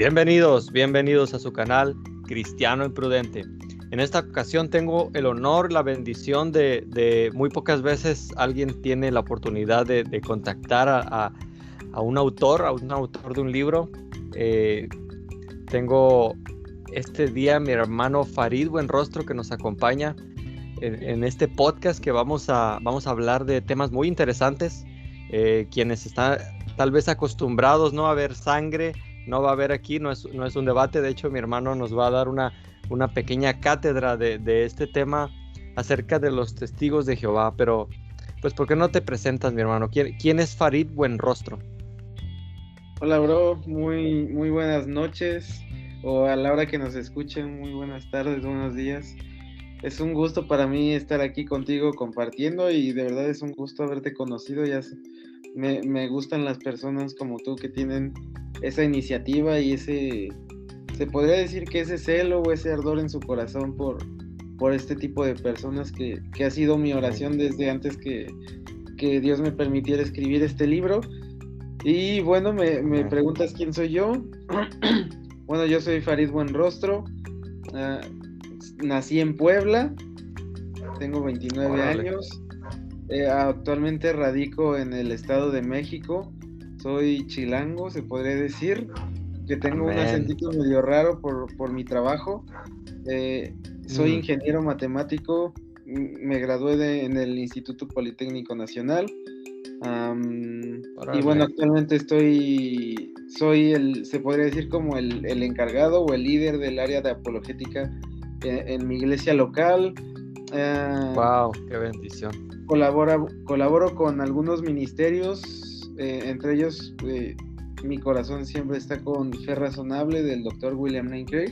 Bienvenidos a su canal Cristiano Imprudente. En esta ocasión tengo el honor, la bendición de muy pocas veces alguien tiene la oportunidad de contactar a un autor de un libro. Tengo este día mi hermano Farid Buenrostro que nos acompaña en este podcast que vamos a hablar de temas muy interesantes. Quienes están tal vez acostumbrados, ¿no?, a ver sangre, no va a haber aquí, no es un debate. De hecho, mi hermano nos va a dar una pequeña cátedra de este tema acerca de los testigos de Jehová. Pero, pues, ¿por qué no te presentas, mi hermano? ¿Quién es Farid Buenrostro? Hola, bro, muy buenas noches, o a la hora que nos escuchen, muy buenas tardes, buenos días. Es un gusto para mí estar aquí contigo compartiendo, y de verdad es un gusto haberte conocido. Me gustan las personas como tú que tienen esa iniciativa y se podría decir que ese celo o ese ardor en su corazón por este tipo de personas que ha sido mi oración desde antes que Dios me permitiera escribir este libro. Y bueno, me preguntas quién soy yo. Bueno, yo soy Farid Buenrostro. Nací en Puebla, tengo 29 años. Actualmente radico en el Estado de México. Soy chilango, se podría decir, que tengo un acentito medio raro por mi trabajo. Soy ingeniero matemático, me gradué en el Instituto Politécnico Nacional. Y bueno, actualmente se podría decir como el encargado o el líder del área de apologética en mi iglesia local. Wow, qué bendición. Colaboro con algunos ministerios, entre ellos mi corazón siempre está con Fe Razonable del Dr. William Lane Craig.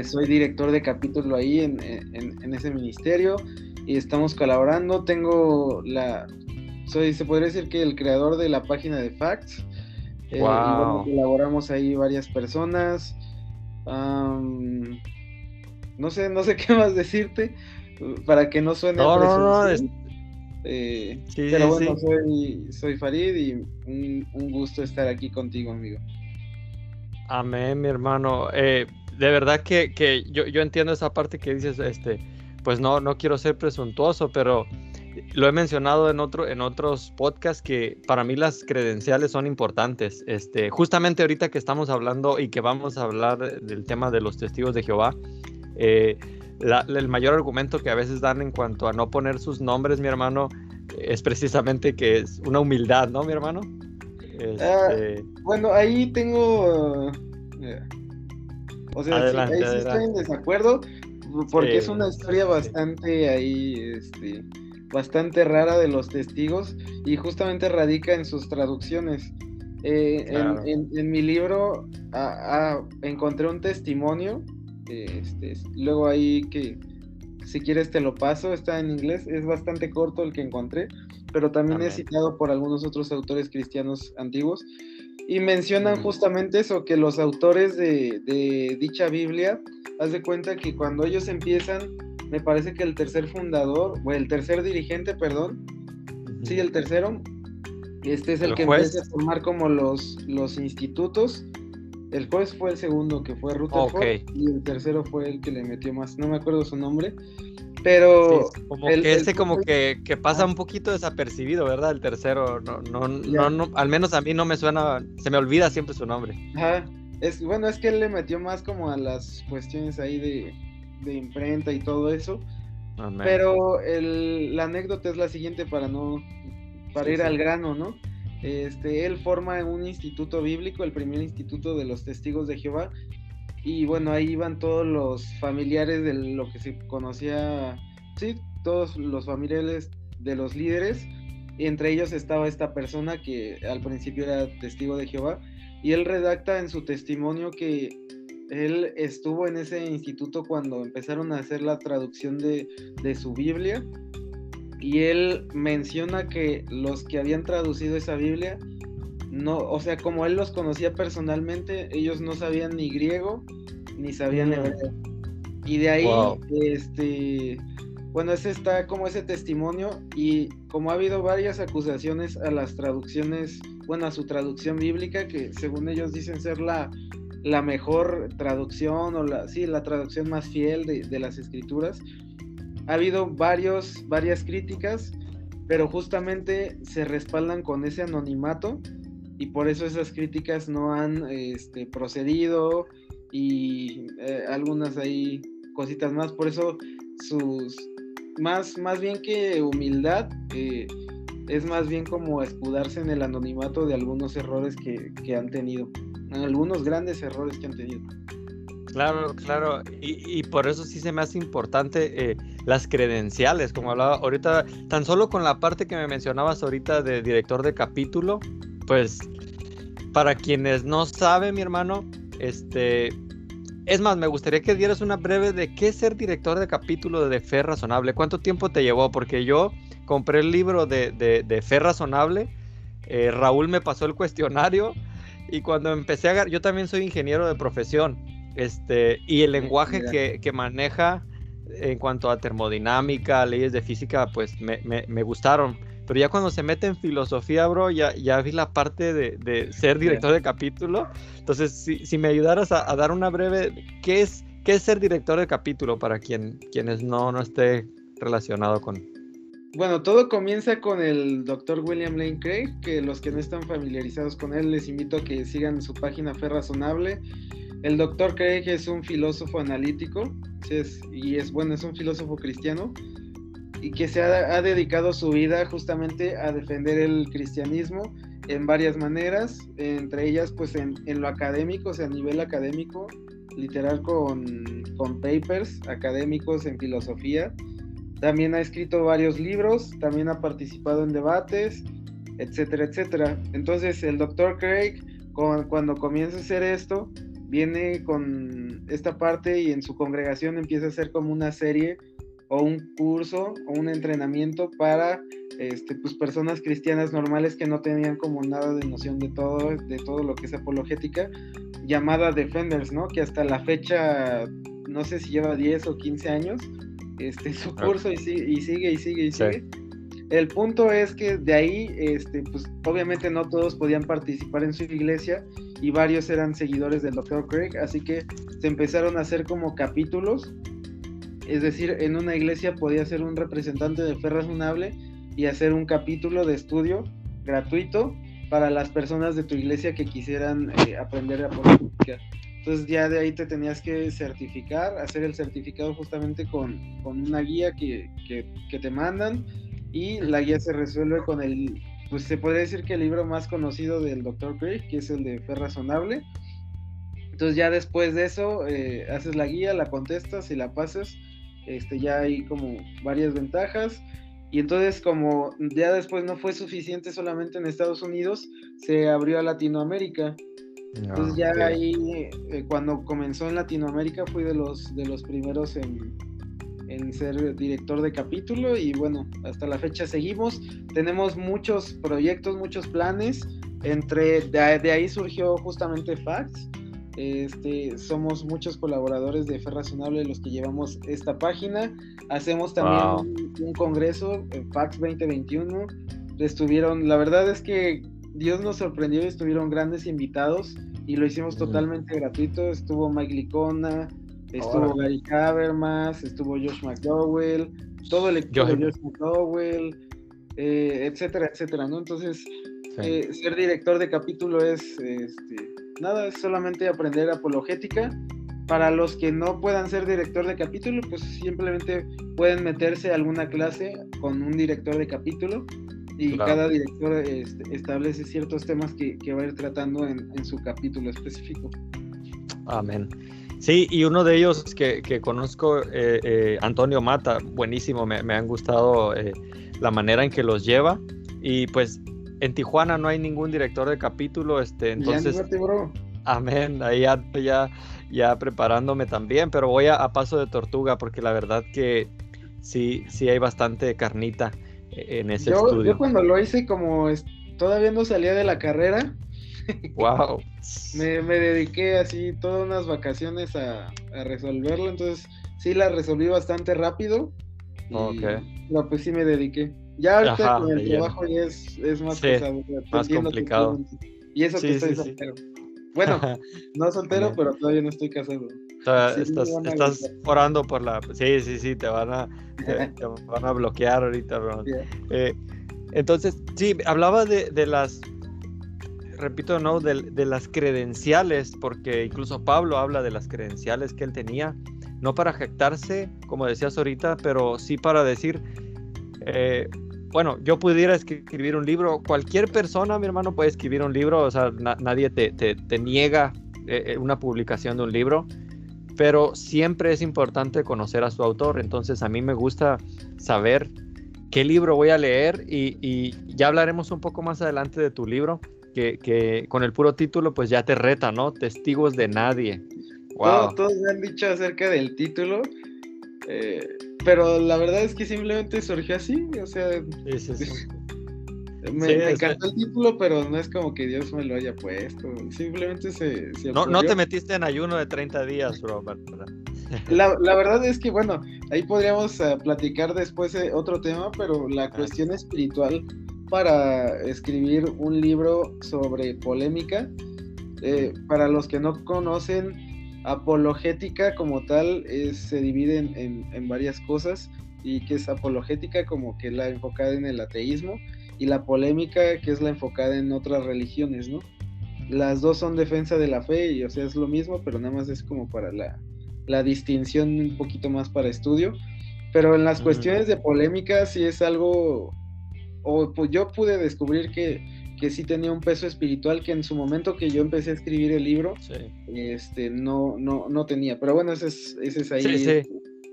Soy director de capítulo ahí en ese ministerio y estamos colaborando. Se podría decir que el creador de la página de Facts. Wow. Y bueno, colaboramos ahí varias personas. No sé qué más decirte para que no suene pero bueno, sí. Soy Farid y un gusto estar aquí contigo, amigo. Amén, mi hermano. De verdad que yo entiendo esa parte que dices, pues no quiero ser presuntuoso, pero lo he mencionado en otros podcasts que para mí las credenciales son importantes. Justamente ahorita que estamos hablando y que vamos a hablar del tema de los testigos de Jehová, el mayor argumento que a veces dan en cuanto a no poner sus nombres, mi hermano, es precisamente que es una humildad, ¿no, mi hermano? Bueno, ahí tengo... Adelante, ahí sí estoy en desacuerdo, porque es una historia bastante ahí, bastante rara de los testigos, y justamente radica en sus traducciones. Claro. En mi libro encontré un testimonio, luego ahí que si quieres te lo paso, está en inglés, es bastante corto el que encontré, pero también es citado por algunos otros autores cristianos antiguos, y mencionan justamente eso, que los autores de dicha Biblia, haz de cuenta que cuando ellos empiezan, me parece que el tercer dirigente, sí, el tercero, es el que empieza a formar como los institutos. El juez fue el segundo, que fue Rutherford, y el tercero fue el que le metió más, no me acuerdo su nombre, pero... Sí, como que pasa un poquito desapercibido, ¿verdad? El tercero, no, al menos a mí no me suena, se me olvida siempre su nombre. Ajá, es que él le metió más como a las cuestiones ahí de imprenta y todo eso. Amén. Pero la anécdota es la siguiente para ir al grano, ¿no? Él forma un instituto bíblico, el primer instituto de los testigos de Jehová, y bueno, ahí iban todos los familiares de lo que se conocía, sí, todos los familiares de los líderes, y entre ellos estaba esta persona que al principio era testigo de Jehová, y él redacta en su testimonio que él estuvo en ese instituto cuando empezaron a hacer la traducción de su Biblia, y él menciona que los que habían traducido esa Biblia, no, o sea, como él los conocía personalmente, ellos no sabían ni griego ni sabían hebreo. Y de ahí, bueno, ese está como ese testimonio, y como ha habido varias acusaciones a las traducciones, bueno, a su traducción bíblica, que según ellos dicen ser la mejor traducción, o la traducción más fiel de las escrituras, ha habido varias críticas, pero justamente se respaldan con ese anonimato, y por eso esas críticas no han procedido, y algunas ahí cositas más, por eso sus más bien que humildad, es más bien como escudarse en el anonimato de algunos errores que han tenido, algunos grandes errores que han tenido. Claro, y por eso sí se me hace importante las credenciales, como hablaba ahorita, tan solo con la parte que me mencionabas ahorita de director de capítulo, pues para quienes no saben, mi hermano, es más, me gustaría que dieras una breve de qué es ser director de capítulo de Fe Razonable. ¿Cuánto tiempo te llevó? Porque yo compré el libro de Fe Razonable, Raúl me pasó el cuestionario, y cuando empecé yo también soy ingeniero de profesión, y el lenguaje que maneja en cuanto a termodinámica, leyes de física, pues me gustaron. Pero ya cuando se mete en filosofía, bro, ya vi la parte de ser director de capítulo. Entonces, si me ayudaras a dar una breve, ¿qué es ser director de capítulo para quienes no esté relacionado con? Bueno, todo comienza con el Dr. William Lane Craig, que los que no están familiarizados con él, les invito a que sigan su página Fe Razonable. El Dr. Craig es un filósofo analítico, es un filósofo cristiano, y que se ha dedicado su vida justamente a defender el cristianismo en varias maneras, entre ellas pues en lo académico, o sea, a nivel académico, literal con papers académicos en filosofía. También ha escrito varios libros, también ha participado en debates, etcétera, etcétera. Entonces el Dr. Craig, cuando comienza a hacer esto, viene con esta parte y en su congregación empieza a hacer como una serie o un curso o un entrenamiento para pues personas cristianas normales que no tenían como nada de noción de todo lo que es apologética, llamada Defenders, ¿no? Que hasta la fecha, no sé si lleva 10 o 15 años, su curso, y sigue. Sí. El punto es que de ahí, pues obviamente no todos podían participar en su iglesia, y varios eran seguidores del Dr. Craig, así que se empezaron a hacer como capítulos. Es decir, en una iglesia podía ser un representante de Fe Razonable y hacer un capítulo de estudio gratuito para las personas de tu iglesia que quisieran aprender de apologética. Entonces ya de ahí te tenías que certificar, hacer el certificado justamente con una guía que te mandan, y la guía se resuelve con pues se podría decir que el libro más conocido del Dr. Craig, que es el de Fe Razonable. Entonces ya después de eso haces la guía, la contestas y la pasas. Ya hay como varias ventajas, y entonces como ya después no fue suficiente solamente en Estados Unidos, se abrió a Latinoamérica. Entonces ya ahí cuando comenzó en Latinoamérica fui de los primeros en ser director de capítulo, y bueno, hasta la fecha seguimos, tenemos muchos proyectos, muchos planes, de ahí surgió justamente Facts. Somos muchos colaboradores de Fe Razonable los que llevamos esta página. Hacemos también un congreso, Facts 2021. La verdad es que Dios nos sorprendió y estuvieron grandes invitados, y lo hicimos totalmente gratuito. Estuvo Mike Licona, estuvo Gary Habermas, estuvo Josh McDowell, todo el equipo de Josh McDowell, etcétera, etcétera, ¿no? Entonces, ser director de capítulo es es solamente aprender apologética. Para los que no puedan ser director de capítulo, pues simplemente pueden meterse a alguna clase con un director de capítulo, y cada director establece ciertos temas que va a ir tratando en su capítulo específico. Amén. Sí, y uno de ellos que conozco, Antonio Mata, buenísimo, me han gustado la manera en que los lleva, y pues en Tijuana no hay ningún director de capítulo, entonces... Ya, bro. Amén, ahí ya preparándome también, pero voy a paso de tortuga, porque la verdad que sí hay bastante carnita en ese estudio. Yo cuando lo hice, como todavía no salía de la carrera, wow. me dediqué así todas unas vacaciones a resolverlo, entonces sí la resolví bastante rápido, Pero pues sí me dediqué. Ya ahorita con el lleno. trabajo ya es más pesado. Más complicado. Y eso que estoy soltero. Bueno, no soltero, pero todavía no estoy casado. Estás orando por la... Sí, te van a bloquear ahorita, bro. Yeah. Entonces, sí, hablaba de las... Repito, ¿no? De las credenciales, porque incluso Pablo habla de las credenciales que él tenía, no para jactarse, como decías ahorita, pero sí para decir, bueno, yo pudiera escribir un libro, cualquier persona, mi hermano, puede escribir un libro, o sea, nadie te niega una publicación de un libro, pero siempre es importante conocer a su autor. Entonces a mí me gusta saber qué libro voy a leer y ya hablaremos un poco más adelante de tu libro, que con el puro título pues ya te reta, ¿no? Testigos de nadie. Wow. Todos me han dicho acerca del título, pero la verdad es que simplemente surgió así, o sea, sí. Me encantó el título, pero no es como que Dios me lo haya puesto, simplemente se no te metiste en ayuno de 30 días, bro. La verdad es que, bueno, ahí podríamos platicar después otro tema, pero la cuestión espiritual para escribir un libro sobre polémica, para los que no conocen, apologética como tal se divide en varias cosas, y que es apologética como que la enfocada en el ateísmo, y la polémica que es la enfocada en otras religiones, ¿no? Las dos son defensa de la fe, y o sea es lo mismo, pero nada más es como para la distinción un poquito más para estudio. Pero en las cuestiones de polémica sí es algo, pues yo pude descubrir que sí tenía un peso espiritual que en su momento que yo empecé a escribir el libro, no tenía. Pero bueno, ese es ahí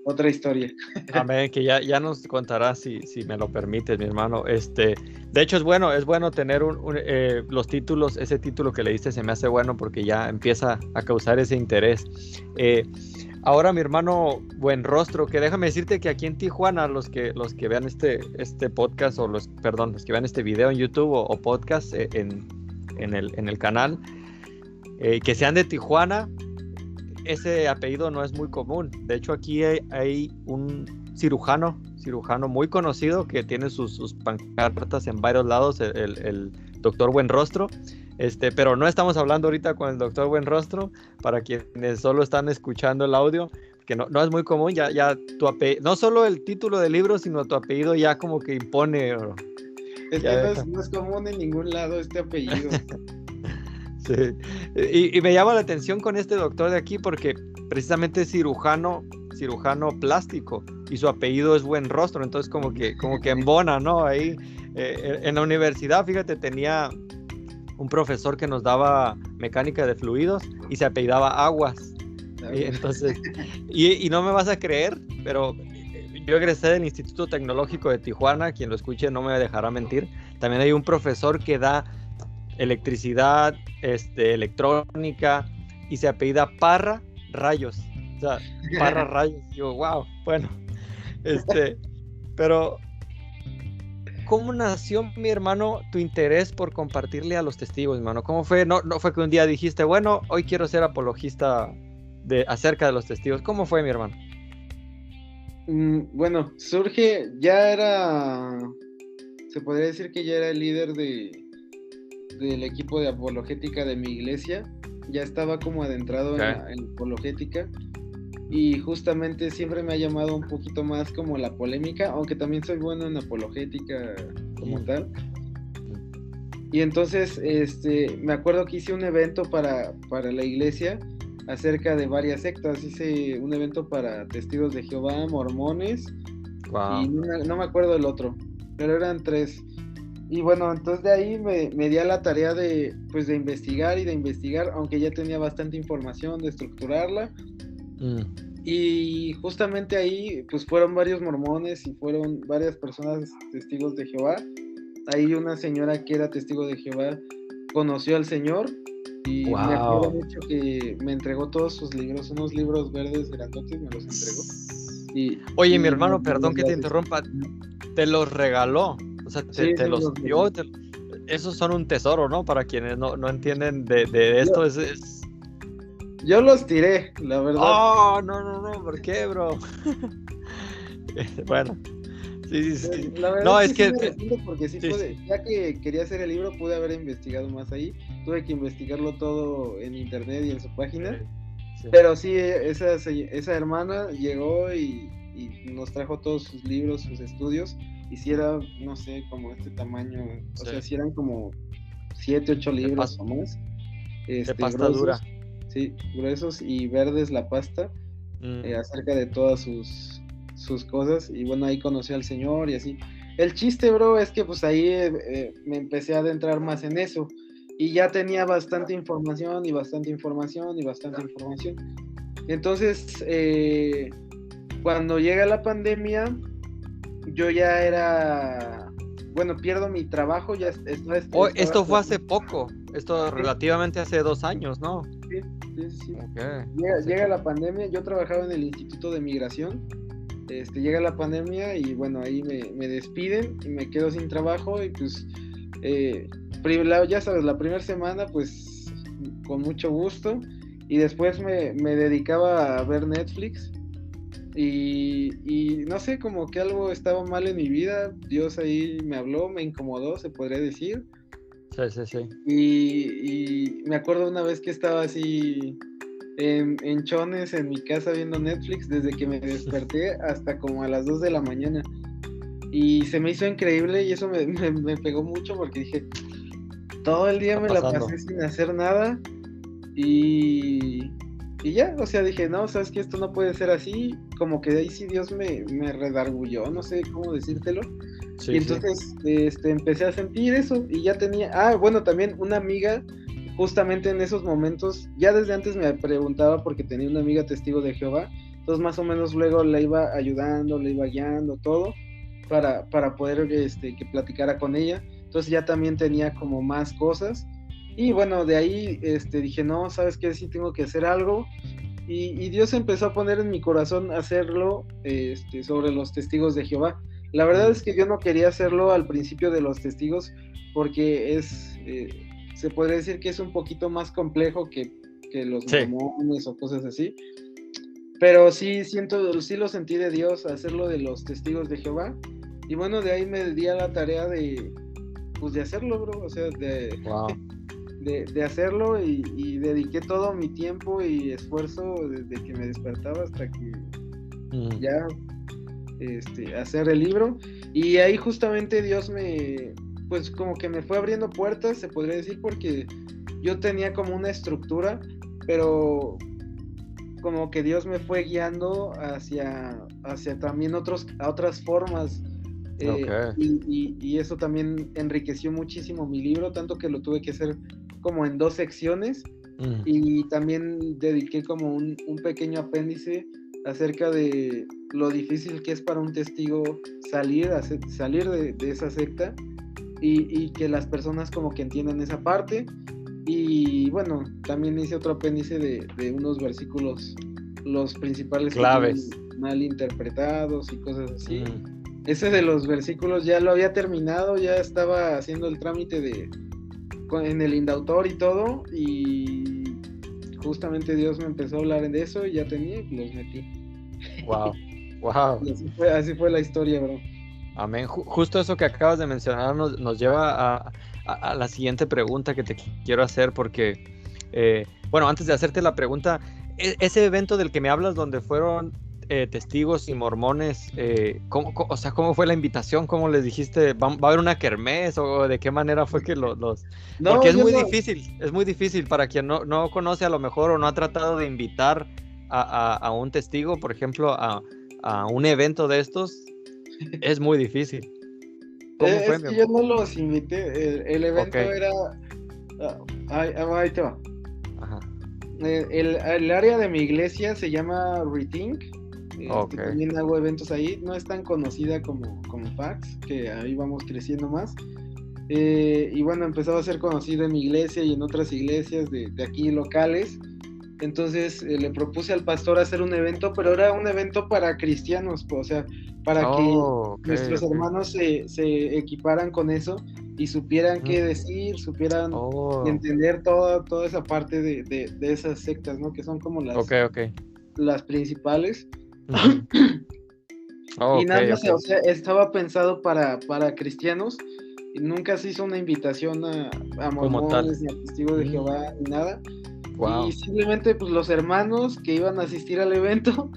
otra historia. Amén, que ya nos contarás si me lo permites, mi hermano. De hecho es bueno tener los títulos. Ese título que leíste se me hace bueno porque ya empieza a causar ese interés. Ahora, mi hermano Buenrostro, que déjame decirte que aquí en Tijuana, los que vean este podcast, o los que vean este video en YouTube o podcast en el canal, que sean de Tijuana, ese apellido no es muy común. De hecho, aquí hay un cirujano muy conocido que tiene sus pancartas en varios lados, el doctor Buenrostro. Pero no estamos hablando ahorita con el doctor Buenrostro, para quienes solo están escuchando el audio, que no es muy común, ya tu apellido, no solo el título del libro, sino tu apellido ya como que impone. Es que no es común en ningún lado este apellido. Sí, y me llama la atención con este doctor de aquí porque precisamente es cirujano plástico y su apellido es Buenrostro, entonces como que embona, ¿no? Ahí en la universidad, fíjate, tenía un profesor que nos daba mecánica de fluidos y se apellidaba Aguas. Y entonces, y no me vas a creer, pero yo egresé del Instituto Tecnológico de Tijuana, quien lo escuche no me dejará mentir. También hay un profesor que da electricidad, electrónica, y se apellida Parra Rayos. O sea, Parra Rayos. Yo, wow, bueno, pero ¿cómo nació, mi hermano, tu interés por compartirle a los testigos, hermano? ¿Cómo fue? No fue que un día dijiste, bueno, hoy quiero ser apologista acerca de los testigos. ¿Cómo fue, mi hermano? Bueno, surge, se podría decir que ya era el líder del equipo de apologética de mi iglesia. Ya estaba como adentrado en apologética. Y justamente siempre me ha llamado un poquito más como la polémica, aunque también soy bueno en apologética como tal. Y entonces me acuerdo que hice un evento para la iglesia acerca de varias sectas. Hice un evento para testigos de Jehová, mormones, y no me acuerdo el otro, pero eran 3. Y bueno, entonces de ahí me di a la tarea de investigar, aunque ya tenía bastante información, de estructurarla. Y justamente ahí pues fueron varios mormones y fueron varias personas testigos de Jehová. Ahí una señora que era testigo de Jehová conoció al Señor y me acuerdo mucho que me entregó todos sus libros, unos libros verdes grandotes, me los entregó. Oye, mi hermano, perdón que te interrumpa, te los regaló, o sea, te los dio. Esos son un tesoro, ¿no? Para quienes no entienden de esto, Yo los tiré, la verdad. Oh, no, ¿por qué, bro? Bueno, sí, sí, sí. La verdad No, es es que sí que... me arrepiento porque sí sí, pude, ya que quería hacer el libro, pude haber investigado más ahí. Tuve que investigarlo todo en internet y en su página. sí. Pero sí, esa hermana llegó y nos trajo todos sus libros, sus estudios. Y si era, no sé, como este tamaño, o sea, si eran como 7, 8 De, libros o más, de pasta dura. gruesos, sí, gruesos y verdes la pasta, acerca de todas sus cosas. Y bueno, ahí conocí al Señor y así. El chiste, bro, es que pues ahí me empecé a adentrar más en eso. Y ya tenía bastante información y bastante información y bastante información. Entonces, cuando llega la pandemia, yo ya era, bueno, pierdo mi trabajo, ya Oh, estaba, esto fue hace poco. Esto sí, relativamente hace 2 años, ¿no? sí, sí, sí. Okay. Llega la pandemia, yo trabajaba en el Instituto de Migración, llega la pandemia y bueno, ahí me despiden y me quedo sin trabajo y pues, ya sabes, la primera semana pues con mucho gusto y después me dedicaba a ver Netflix y no sé, como que algo estaba mal en mi vida, Dios ahí me habló, me incomodó, se podría decir. Sí, sí, sí. Y me acuerdo una vez que estaba así en chones en mi casa viendo Netflix desde que me desperté hasta como a las 2 de la mañana. Y se me hizo increíble y eso me pegó mucho porque dije, todo el día Está me la pasando. pasé sin hacer nada y, y ya, o sea, dije, no, sabes que esto no puede ser así, como que de ahí sí Dios me redargulló, no sé cómo decírtelo. Sí, Y sí. entonces empecé a sentir eso y ya tenía, bueno, también una amiga, justamente en esos momentos, ya desde antes me preguntaba porque tenía una amiga testigo de Jehová, entonces más o menos luego la iba ayudando, le iba guiando, todo, para poder que platicara con ella, entonces ya también tenía como más cosas, y bueno, de ahí dije, no, ¿sabes qué? Sí tengo que hacer algo, y Dios empezó a poner en mi corazón hacerlo sobre los testigos de Jehová. La verdad es que yo no quería hacerlo al principio de los testigos porque se podría decir que es un poquito más complejo que los mormones o cosas así. Pero sí sí lo sentí de Dios hacerlo de los testigos de Jehová. Y bueno, de ahí me di a la tarea pues de hacerlo, bro. O sea, Wow. de hacerlo y dediqué todo mi tiempo y esfuerzo desde que me despertaba hasta que ya hacer el libro. Y ahí justamente Dios pues como que me fue abriendo puertas, se podría decir, porque yo tenía como una estructura, pero como que Dios me fue guiando hacia también otras formas. Okay. Y eso también enriqueció muchísimo mi libro, tanto que lo tuve que hacer como en 2 secciones y también dediqué como un pequeño apéndice acerca de lo difícil que es para un testigo salir de esa secta y que las personas como que entiendan esa parte. Y bueno, también hice otro apéndice de unos versículos, los principales claves, que tienen mal interpretados y cosas así. Ese de los versículos ya lo había terminado, ya estaba haciendo el trámite en el indautor y todo, y justamente Dios me empezó a hablar de eso y ya tenía y los metí. Wow, wow. Y así fue la historia, bro. Amén. Justo eso que acabas de mencionar nos lleva a la siguiente pregunta que te quiero hacer, porque, bueno, antes de hacerte la pregunta, ese evento del que me hablas, donde fueron testigos y mormones, o sea, ¿cómo fue la invitación? ¿Cómo les dijiste? ¿Va a haber una kermés? ¿O de qué manera fue que los...? No, porque es muy no. difícil, es muy difícil para quien no conoce a lo mejor o no ha tratado de invitar a un testigo, por ejemplo, a un evento de estos. Es muy difícil. ¿Cómo fue, Es mi que yo amor? no los invité, el evento Ok. era... ahí te va. Ajá. El área de mi iglesia se llama Rethink. Ok. También hago eventos ahí. No es tan conocida como Fax, que ahí vamos creciendo más. Y bueno, empezaba a ser conocido en mi iglesia y en otras iglesias de aquí locales. Entonces le propuse al pastor hacer un evento, pero era un evento para cristianos, o sea, para que Ok, nuestros ok. hermanos se equiparan con eso y supieran qué decir, supieran Oh, entender toda esa parte de esas sectas, ¿no? Que son como ok, ok. las principales. Oh, Y ok, nada más, o ok. sea, estaba pensado para cristianos y nunca se hizo una invitación a Como tal. mormones, ni a testigos de Jehová, ni nada. Y Wow. simplemente, pues, los hermanos que iban a asistir al evento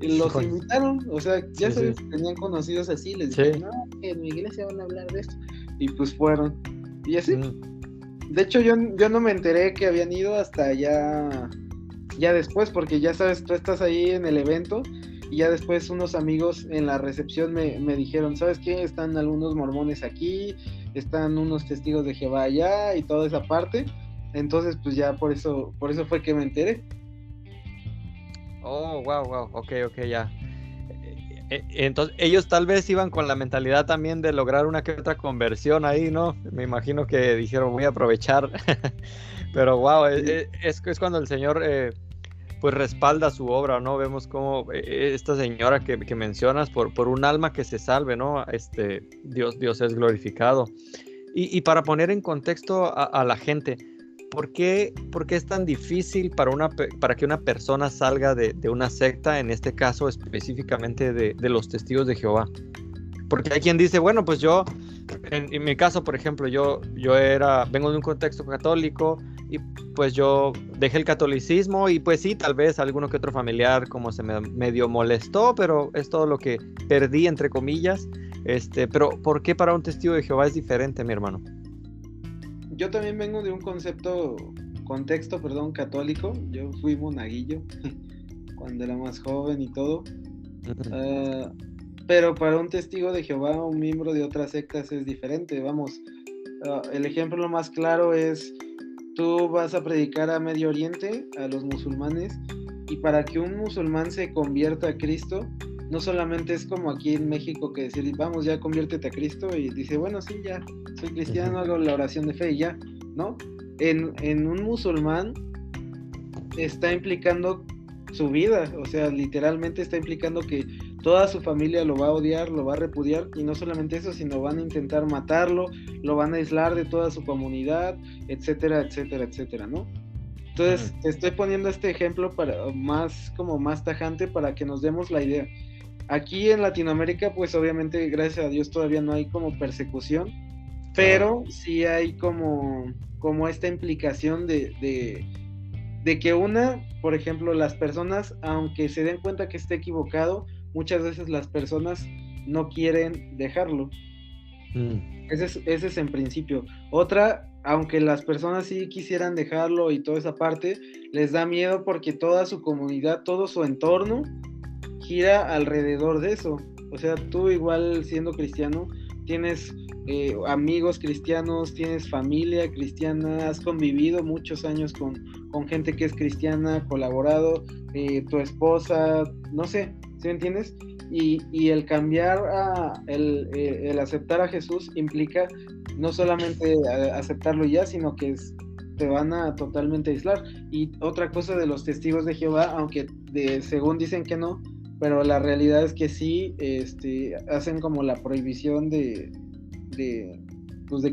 los Híjole. invitaron, o sea, ya Sí, sí. sabes, tenían conocidos así, les Sí. dijeron, no, que en mi iglesia van a hablar de esto. Y pues fueron. Y así. Mm. De hecho, yo no me enteré que habían ido hasta ya después, porque ya sabes, tú estás ahí en el evento y ya después unos amigos en la recepción me dijeron, ¿sabes qué? Están algunos mormones aquí, están unos testigos de Jehová allá y toda esa parte. Entonces, pues ya por eso fue que me enteré. Oh, wow, wow. Ok, ok, ya. Entonces, ellos tal vez iban con la mentalidad también de lograr una que otra conversión ahí, ¿no? Me imagino que dijeron, voy a aprovechar. Pero wow, es cuando el Señor pues respalda su obra, ¿no? Vemos cómo esta señora que mencionas, por un alma que se salve, ¿no? Dios es glorificado. Y para poner en contexto a la gente, ¿por qué es tan difícil para que una persona salga de una secta, en este caso específicamente de los testigos de Jehová? Porque hay quien dice, bueno, pues yo, en mi caso, por ejemplo, yo vengo de un contexto católico y pues yo dejé el catolicismo y pues sí, tal vez alguno que otro familiar como se me medio molestó, pero es todo lo que perdí, entre comillas. Pero ¿por qué para un testigo de Jehová es diferente, mi hermano? Yo también vengo de un contexto, perdón, católico. Yo fui monaguillo cuando era más joven y todo. Uh, pero para un testigo de Jehová, un miembro de otras sectas es diferente. Vamos, el ejemplo más claro es, tú vas a predicar a Medio Oriente, a los musulmanes, y para que un musulmán se convierta a Cristo, no solamente es como aquí en México que decir, vamos, ya conviértete a Cristo, y dice, bueno, sí, ya, soy cristiano, hago la oración de fe y ya, ¿no? En un musulmán está implicando su vida, o sea, literalmente está implicando que toda su familia lo va a odiar, lo va a repudiar, y no solamente eso, sino van a intentar matarlo, lo van a aislar de toda su comunidad, etcétera, etcétera, etcétera, ¿no? Entonces, estoy poniendo este ejemplo como más tajante para que nos demos la idea. Aquí en Latinoamérica, pues obviamente, gracias a Dios, todavía no hay como persecución, pero sí hay como esta implicación de que por ejemplo, las personas, aunque se den cuenta que esté equivocado, muchas veces las personas no quieren dejarlo. Ese es en principio. Otra, aunque las personas sí quisieran dejarlo y toda esa parte, les da miedo porque toda su comunidad, todo su entorno gira alrededor de eso. O sea, tú igual siendo cristiano, tienes amigos cristianos, tienes familia cristiana, has convivido muchos años con gente que es cristiana, colaborado, tu esposa, no sé, ¿sí me entiendes? Y el cambiar el aceptar a Jesús implica no solamente aceptarlo ya, sino que te van a totalmente aislar. Y otra cosa de los testigos de Jehová, aunque según dicen que no, pero la realidad es que sí, hacen como la prohibición de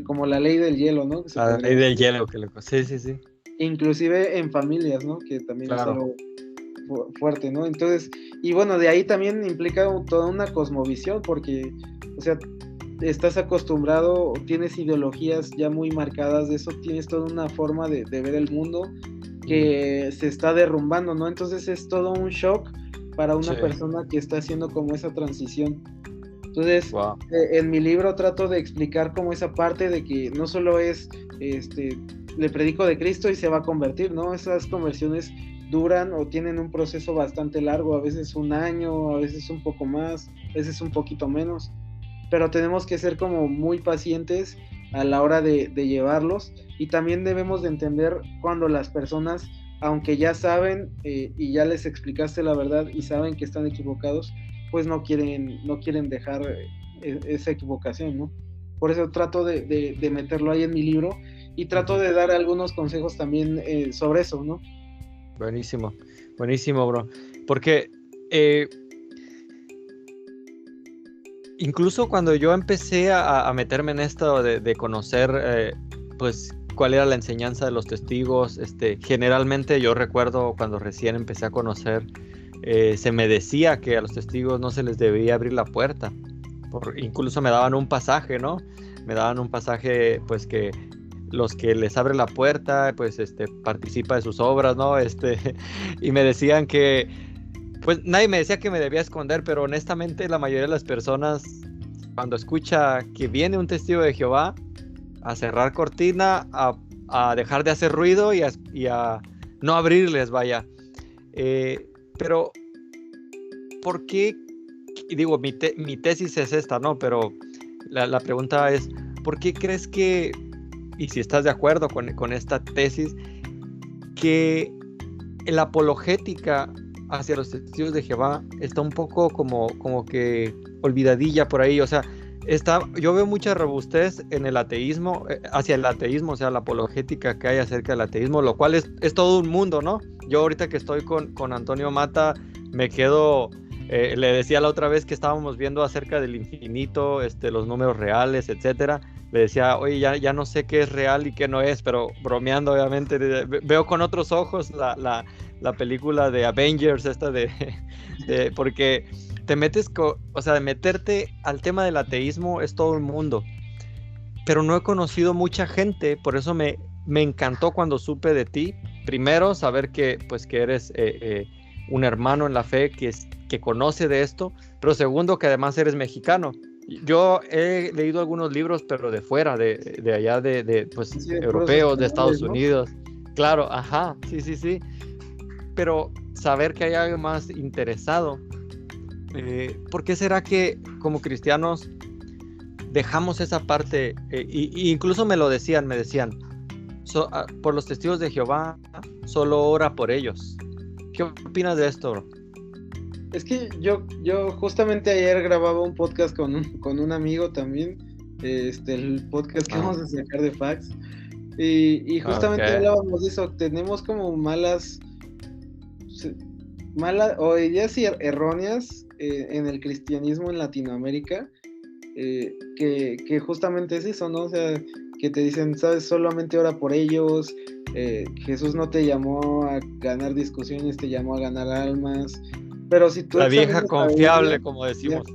como la ley del hielo, ¿no? La ley del hielo, sí, sí, sí. Inclusive en familias, ¿no? Que también es Claro. algo fuerte, ¿no? Entonces, y bueno, de ahí también implica toda una cosmovisión, porque, o sea, estás acostumbrado, tienes ideologías ya muy marcadas de eso, tienes toda una forma de ver el mundo que se está derrumbando, ¿no? Entonces es todo un shock para una persona que está haciendo como esa transición. Entonces, en mi libro trato de explicar como esa parte de que no solo es, le predico de Cristo y se va a convertir, ¿no? Esas conversiones duran o tienen un proceso bastante largo, a veces un año, a veces un poco más, a veces un poquito menos, pero tenemos que ser como muy pacientes a la hora de llevarlos, y también debemos de entender cuando las personas, aunque ya saben y ya les explicaste la verdad y saben que están equivocados, pues no quieren dejar esa equivocación, ¿no? Por eso trato de meterlo ahí en mi libro y trato de dar algunos consejos también sobre eso, ¿no? Buenísimo, buenísimo, bro. Porque incluso cuando yo empecé a meterme en esto de conocer, pues, cuál era la enseñanza de los testigos, generalmente yo recuerdo cuando recién empecé a conocer se me decía que a los testigos no se les debía abrir la puerta. Incluso me daban un pasaje, ¿no? Me daban un pasaje, pues, que los que les abre la puerta, pues, participa de sus obras, ¿no? Y me decían que, pues, nadie me decía que me debía esconder, pero honestamente la mayoría de las personas, cuando escucha que viene un testigo de Jehová, a cerrar cortina, a dejar de hacer ruido y a no abrirles, vaya. Pero, ¿por qué? Y digo, mi tesis es esta, ¿no? Pero la pregunta es, ¿por qué crees que, y si estás de acuerdo con esta tesis, que la apologética hacia los testigos de Jehová está un poco como que olvidadilla por ahí? O sea, yo veo mucha robustez en el ateísmo, hacia el ateísmo, o sea, la apologética que hay acerca del ateísmo, lo cual es todo un mundo, ¿no? Yo ahorita que estoy con Antonio Mata, me quedo, le decía la otra vez que estábamos viendo acerca del infinito, los números reales, etcétera. Le decía, oye, ya no sé qué es real y qué no es, pero bromeando, obviamente, veo con otros ojos la película de Avengers, porque te metes, o sea, de meterte al tema del ateísmo es todo el mundo, pero no he conocido mucha gente, por eso me encantó cuando supe de ti. Primero, saber que eres un hermano en la fe que conoce de esto, pero segundo, que además eres mexicano. Yo he leído algunos libros, pero de fuera, de allá, pues, sí, europeos, de Estados Unidos. Claro, ajá, sí. Pero saber que hay alguien más interesado. ¿Por qué será que como cristianos dejamos esa parte? Y incluso me decían, por los testigos de Jehová, solo ora por ellos. ¿Qué opinas de esto, bro? Es que yo justamente ayer grababa un podcast con un amigo también, el podcast que vamos a sacar de Fax, y justamente hablábamos de eso. Tenemos como malas o ideas erróneas en el cristianismo en Latinoamérica, que justamente es eso, ¿no? O sea, que te dicen, sabes, solamente ora por ellos, Jesús no te llamó a ganar discusiones, te llamó a ganar almas. Pero si tú la vieja confiable, Biblia, como decimos.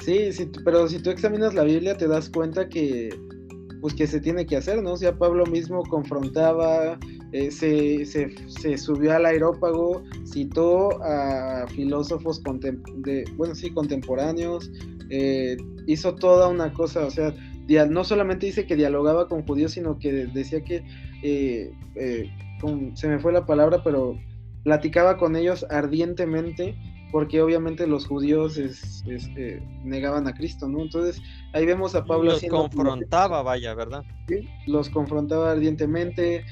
Sí, pero si tú examinas la Biblia te das cuenta que se tiene que hacer, ¿no? O sea, Pablo mismo confrontaba, se subió al aerópago, citó a filósofos contemporáneos, hizo toda una cosa, o sea, no solamente dice que dialogaba con judíos, sino que decía que, se me fue la palabra, pero platicaba con ellos ardientemente, porque obviamente los judíos negaban a Cristo, ¿no? Entonces ahí vemos a Pablo los confrontaba, vaya, ¿verdad? Sí, los confrontaba ardientemente.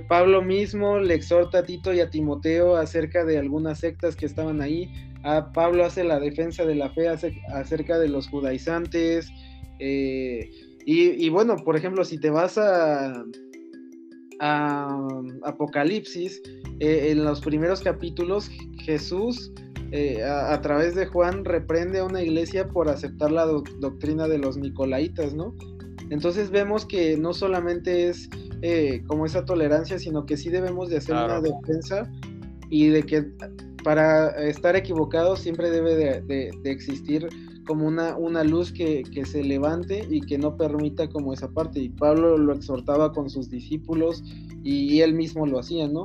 Pablo mismo le exhorta a Tito y a Timoteo acerca de algunas sectas que estaban ahí. Pablo hace la defensa de la fe acerca de los judaizantes. Y bueno, por ejemplo, si te vas a Apocalipsis, en los primeros capítulos, Jesús, a través de Juan, reprende a una iglesia por aceptar la doctrina de los nicolaitas, ¿no? Entonces vemos que no solamente es como esa tolerancia, sino que sí debemos de hacer una defensa, y de que para estar equivocados siempre debe de existir como una luz que se levante y que no permita como esa parte. Y Pablo lo exhortaba con sus discípulos y él mismo lo hacía, ¿no?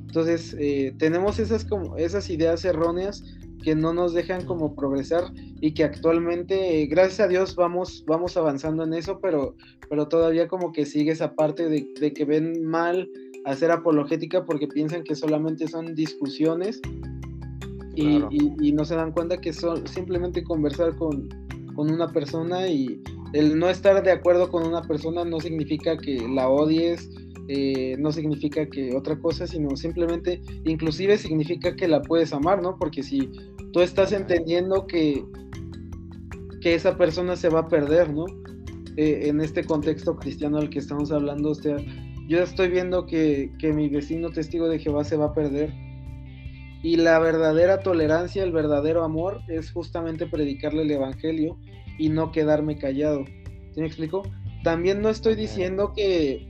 Entonces tenemos esas ideas erróneas que no nos dejan como progresar, y que actualmente, gracias a Dios, vamos avanzando en eso, pero todavía como que sigue esa parte de que ven mal hacer apologética porque piensan que solamente son discusiones. Claro. Y no se dan cuenta que son simplemente conversar con una persona, y el no estar de acuerdo con una persona no significa que la odies, no significa que otra cosa, sino simplemente, inclusive significa que la puedes amar, ¿no? Porque si tú estás entendiendo que esa persona se va a perder, ¿no? En este contexto cristiano al que estamos hablando, o sea, yo estoy viendo que mi vecino testigo de Jehová se va a perder. Y la verdadera tolerancia, el verdadero amor, es justamente predicarle el evangelio y no quedarme callado. ¿Sí me explico? También no estoy diciendo que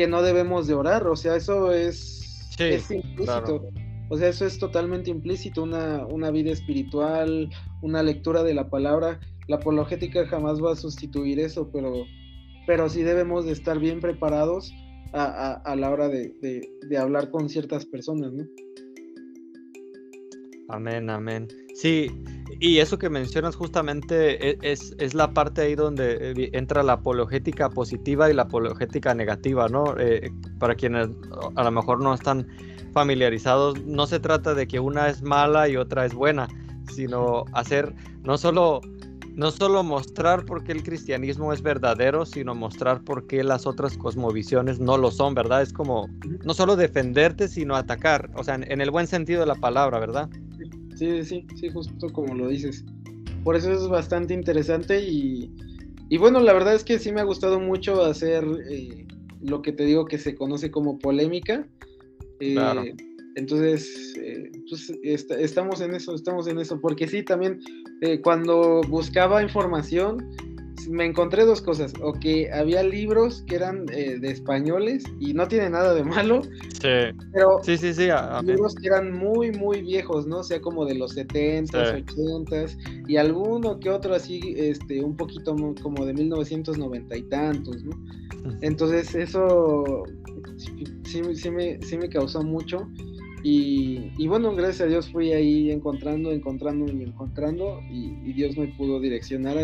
no debemos de orar, o sea, eso es implícito. Claro. O sea, eso es totalmente implícito, una vida espiritual, una lectura de la palabra. La apologética jamás va a sustituir eso, pero sí debemos de estar bien preparados a la hora de hablar con ciertas personas, ¿no? Amén, amén. Sí, y eso que mencionas justamente es la parte ahí donde entra la apologética positiva y la apologética negativa, ¿no? Para quienes a lo mejor no están familiarizados, no se trata de que una es mala y otra es buena, sino hacer, no solo mostrar por qué el cristianismo es verdadero, sino mostrar por qué las otras cosmovisiones no lo son, ¿verdad? Es como no solo defenderte, sino atacar, o sea, en el buen sentido de la palabra, ¿verdad? Sí, justo como lo dices. Por eso es bastante interesante y bueno, la verdad es que sí me ha gustado mucho hacer lo que te digo que se conoce como polémica. Claro. Entonces, pues, estamos en eso, porque sí, también cuando buscaba información, me encontré dos cosas, o que había libros que eran de españoles, y no tiene nada de malo, Sí, pero sí, libros que eran muy, muy viejos, ¿no? O sea, como de los 70s, 80s, y alguno que otro así, un poquito como de 1990 y tantos, ¿no? Entonces eso sí me causó mucho y bueno, gracias a Dios fui ahí encontrando y Dios me pudo direccionar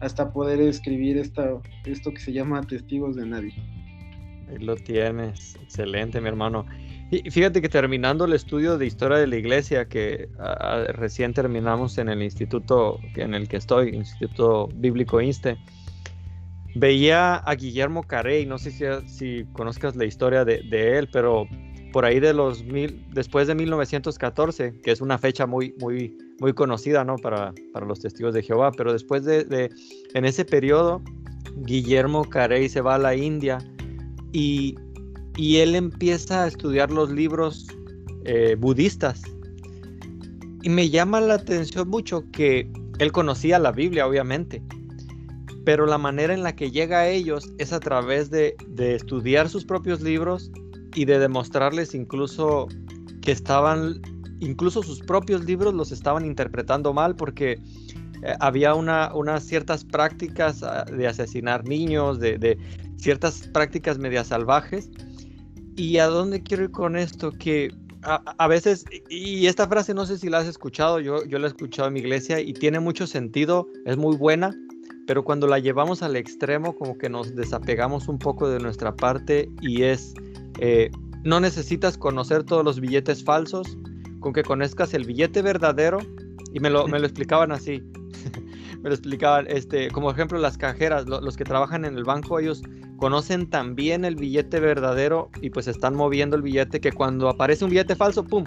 hasta poder escribir esto que se llama Testigos de Nadie. Ahí lo tienes, excelente, mi hermano. Y fíjate que terminando el estudio de historia de la iglesia que recién terminamos en el instituto en el que estoy, Instituto Bíblico INSTE, veía a Guillermo Carey, no sé si conozcas la historia de él, pero por ahí después de 1914, que es una fecha muy, muy, muy conocida, ¿no? para los testigos de Jehová, pero después en ese periodo, Guillermo Carey se va a la India y él empieza a estudiar los libros budistas. Y me llama la atención mucho que él conocía la Biblia, obviamente, pero la manera en la que llega a ellos es a través de estudiar sus propios libros y de demostrarles incluso que incluso sus propios libros los estaban interpretando mal, porque había unas ciertas prácticas de asesinar niños, de ciertas prácticas medias salvajes. ¿Y a dónde quiero ir con esto? Que a veces, y esta frase no sé si la has escuchado, yo la he escuchado en mi iglesia y tiene mucho sentido, es muy buena, pero cuando la llevamos al extremo como que nos desapegamos un poco de nuestra parte y no necesitas conocer todos los billetes falsos, con que conozcas el billete verdadero, y me lo explicaban así. Me lo explicaban, como ejemplo las cajeras, los que trabajan en el banco, ellos conocen también el billete verdadero y pues están moviendo el billete, que cuando aparece un billete falso, ¡pum!,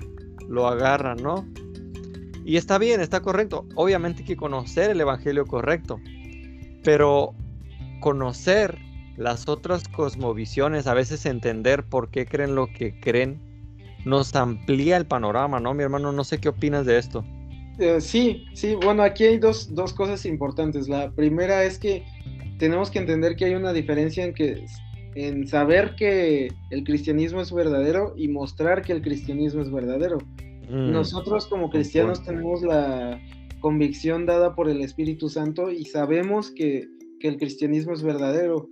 lo agarran, ¿no? Y está bien, está correcto. Obviamente hay que conocer el evangelio correcto, pero conocer las otras cosmovisiones, a veces entender por qué creen lo que creen, nos amplía el panorama, ¿no, mi hermano? No sé qué opinas de esto. Sí, bueno, aquí hay dos cosas importantes. La primera es que tenemos que entender que hay una diferencia en saber que el cristianismo es verdadero y mostrar que el cristianismo es verdadero. Nosotros como cristianos tenemos la convicción dada por el Espíritu Santo y sabemos que el cristianismo es verdadero,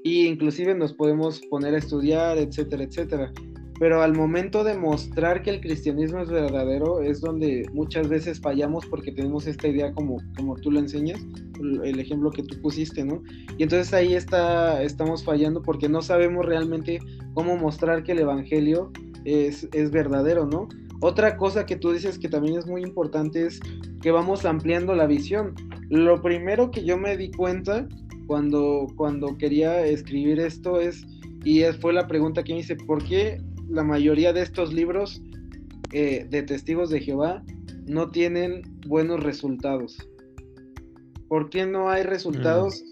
y inclusive nos podemos poner a estudiar, etcétera, etcétera. Pero al momento de mostrar que el cristianismo es verdadero es donde muchas veces fallamos, porque tenemos esta idea como tú lo enseñas, el ejemplo que tú pusiste, ¿no? Y entonces ahí estamos fallando porque no sabemos realmente cómo mostrar que el evangelio es verdadero, ¿no? Otra cosa que tú dices que también es muy importante es que vamos ampliando la visión. Lo primero que yo me di cuenta cuando quería escribir esto fue la pregunta que me hice: ¿por qué la mayoría de estos libros de Testigos de Jehová no tienen buenos resultados? ¿Por qué no hay resultados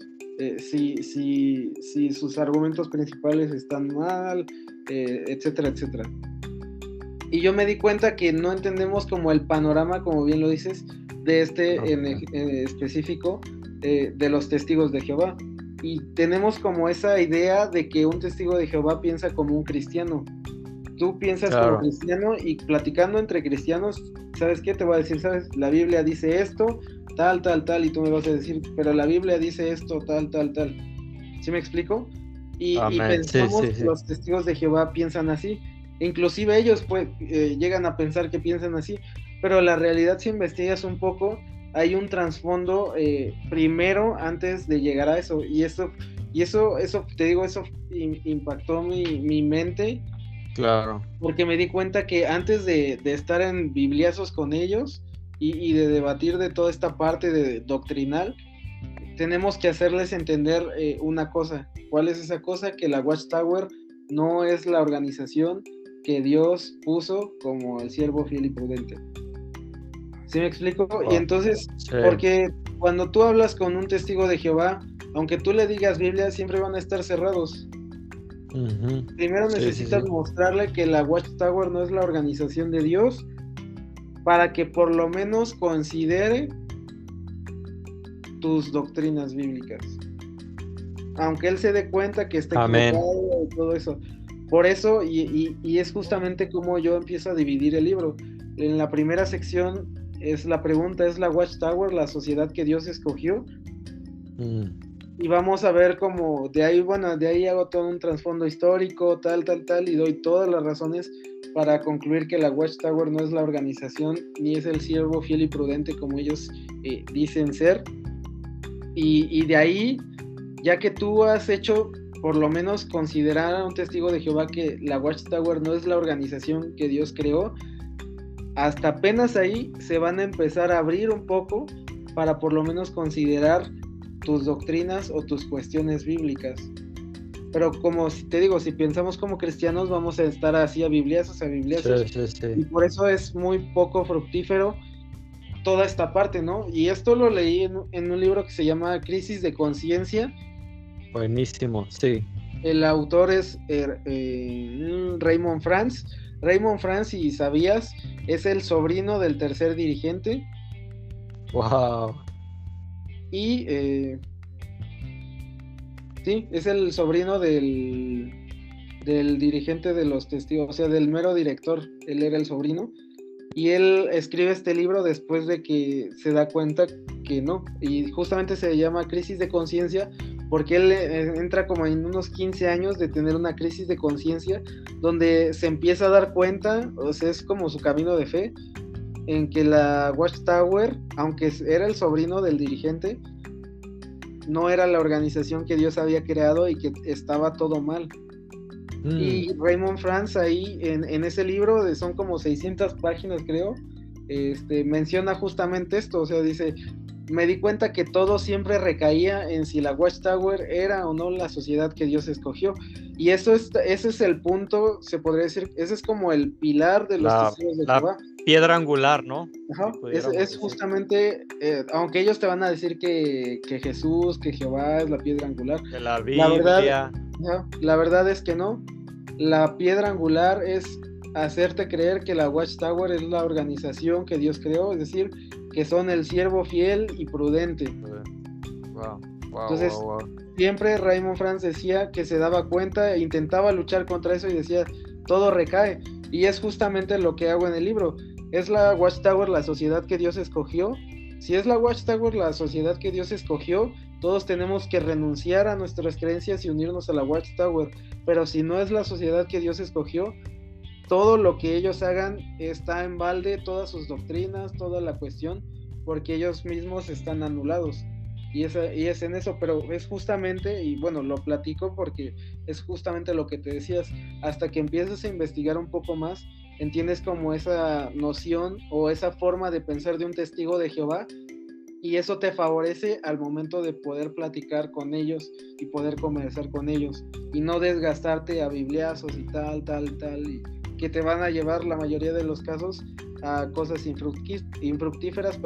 si sus argumentos principales están mal, etcétera, etcétera? Y yo me di cuenta que no entendemos como el panorama, como bien lo dices, de en específico de los Testigos de Jehová. Y tenemos como esa idea de que un testigo de Jehová piensa como un cristiano, tú piensas como Claro. cristiano y platicando entre cristianos, ¿sabes qué? Te voy a decir, ¿sabes? La Biblia dice esto, tal, tal, tal, y tú me vas a decir, pero la Biblia dice esto, tal, tal, tal. ¿Sí me explico? Y Amén. Sí, pensamos sí, que sí. los testigos de Jehová piensan así. Inclusive ellos pues, llegan a pensar que piensan así, pero la realidad, si investigas un poco, hay un trasfondo primero antes de llegar a eso. Eso te digo, eso impactó mi mente, Claro. porque me di cuenta que antes de estar en bibliazos con ellos y de debatir de toda esta parte doctrinal, tenemos que hacerles entender una cosa. ¿Cuál es esa cosa? Que la Watchtower no es la organización que Dios puso como el siervo fiel y prudente. ¿Sí me explico? Y Wow. entonces, Sí. porque cuando tú hablas con un testigo de Jehová, aunque tú le digas Biblia, siempre van a estar cerrados. Ujú. Primero Sí, sí, sí. necesitas mostrarle que la Watchtower no es la organización de Dios, para que por lo menos considere tus doctrinas bíblicas. Aunque él se dé cuenta que está Amén. equivocado y todo eso. Por eso, y es justamente como yo empiezo a dividir el libro. En la primera sección es la pregunta, ¿es la Watchtower la sociedad que Dios escogió? Mm. Y vamos a ver cómo de ahí, bueno, de ahí hago todo un trasfondo histórico, tal, tal, tal, y doy todas las razones para concluir que la Watchtower no es la organización, ni es el siervo fiel y prudente como ellos dicen ser. Y de ahí, ya que tú has hecho por lo menos considerar a un testigo de Jehová que la Watchtower no es la organización que Dios creó, hasta apenas ahí se van a empezar a abrir un poco para por lo menos considerar tus doctrinas o tus cuestiones bíblicas. Pero como te digo, si pensamos como cristianos, vamos a estar así a bibliazos, Sí, sí, y sí. por eso es muy poco fructífero toda esta parte, ¿no? Y esto lo leí en un libro que se llama Crisis de Conciencia. Buenísimo. Sí. El autor es Raymond Franz. Raymond Franz, si sabías, es el sobrino del tercer dirigente. Wow. Y sí, es el sobrino del dirigente de los testigos, o sea, del mero director. Él era el sobrino. Y él escribe este libro después de que se da cuenta que no. Y justamente se llama Crisis de Conciencia porque él entra como en unos 15 años de tener una crisis de conciencia donde se empieza a dar cuenta, o sea, es como su camino de fe, en que la Watchtower, aunque era el sobrino del dirigente, no era la organización que Dios había creado y que estaba todo mal. Y Raymond Franz ahí en ese libro, son como 600 páginas creo, menciona justamente esto, o sea, dice, me di cuenta que todo siempre recaía en si la Watchtower era o no la sociedad que Dios escogió. Y ese es el punto, se podría decir, ese es como el pilar de los testigos de La Jehová. piedra angular, ¿no? Ajá, Si pudiéramos es decir. justamente, aunque ellos te van a decir que Jesús, que Jehová es la piedra angular, De la la verdad, Biblia. la verdad es que no. La piedra angular es hacerte creer que la Watchtower es la organización que Dios creó, es decir, que son el siervo fiel y prudente. Wow, wow, Entonces, wow, wow. siempre Raymond Franz decía que se daba cuenta, intentaba luchar contra eso y decía, todo recae. Y es justamente lo que hago en el libro. ¿Es la Watchtower la sociedad que Dios escogió? Si es la Watchtower la sociedad que Dios escogió, todos tenemos que renunciar a nuestras creencias y unirnos a la Watchtower. Pero si no es la sociedad que Dios escogió, todo lo que ellos hagan está en balde, todas sus doctrinas, toda la cuestión, porque ellos mismos están anulados. Y es en eso, pero es justamente, y bueno, lo platico porque es justamente lo que te decías, hasta que empiezas a investigar un poco más, entiendes como esa noción o esa forma de pensar de un testigo de Jehová, y eso te favorece al momento de poder platicar con ellos y poder conversar con ellos y no desgastarte a bibliazos y tal, y que te van a llevar la mayoría de los casos a cosas infructíferas,